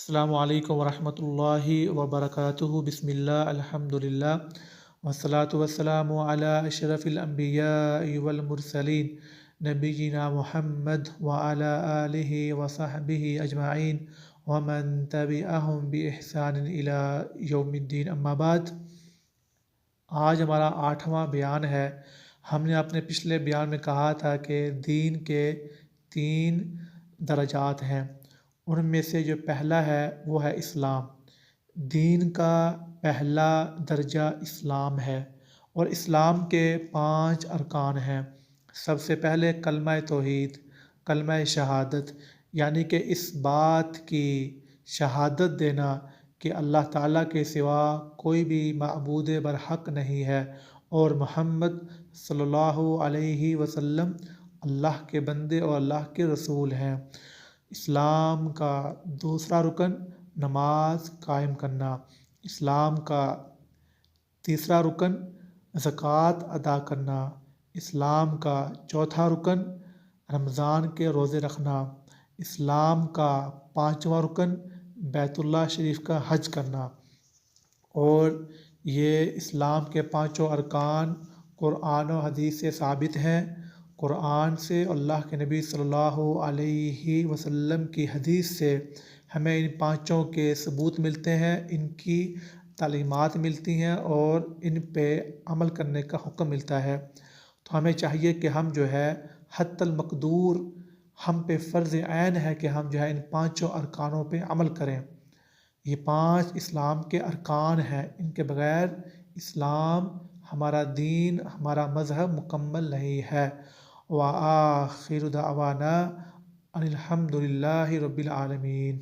السلام علیکم ورحمۃ اللہ وبرکاتہ۔ بسم اللہ الحمدللہ والصلاة والسلام علی اشرف الانبیاء والمرسلین نبینا محمد وعلی آلہ وصحبہ اجمعین ومن تبعہم بإحسان الی یوم الدین، اما بعد۔ آج ہمارا 8واں بیان ہے۔ ہم نے اپنے پچھلے بیان میں کہا تھا کہ دین کے 3 درجات ہیں، ان میں سے جو پہلا ہے وہ ہے اسلام۔ دین کا پہلا درجہ اسلام ہے، اور اسلام کے 5 ارکان ہیں۔ سب سے پہلے کلمہ توحید، کلمہ شہادت، یعنی کہ اس بات کی شہادت دینا کہ اللہ تعالیٰ کے سوا کوئی بھی معبود برحق نہیں ہے، اور محمد صلی اللہ علیہ وسلم اللہ کے بندے اور اللہ کے رسول ہیں۔ اسلام کا دوسرا رکن نماز قائم کرنا۔ اسلام کا تیسرا رکن زکوٰۃ ادا کرنا۔ اسلام کا چوتھا رکن رمضان کے روزے رکھنا۔ اسلام کا 5واں رکن بیت اللہ شریف کا حج کرنا۔ اور یہ اسلام کے 5 ارکان قرآن و حدیث سے ثابت ہیں۔ قرآن سے، اللہ کے نبی صلی اللہ علیہ وسلم کی حدیث سے ہمیں ان 5 کے ثبوت ملتے ہیں، ان کی تعلیمات ملتی ہیں، اور ان پہ عمل کرنے کا حکم ملتا ہے۔ تو ہمیں چاہیے کہ ہم جو ہے حتی المقدور ہم پہ فرض عین ہے کہ ہم جو ہے ان 5 ارکانوں پہ عمل کریں۔ یہ 5 اسلام کے ارکان ہیں، ان کے بغیر اسلام، ہمارا دین، ہمارا مذہب مکمل نہیں ہے۔ وآخر دعوانا ان الحمد للہ رب العالمین۔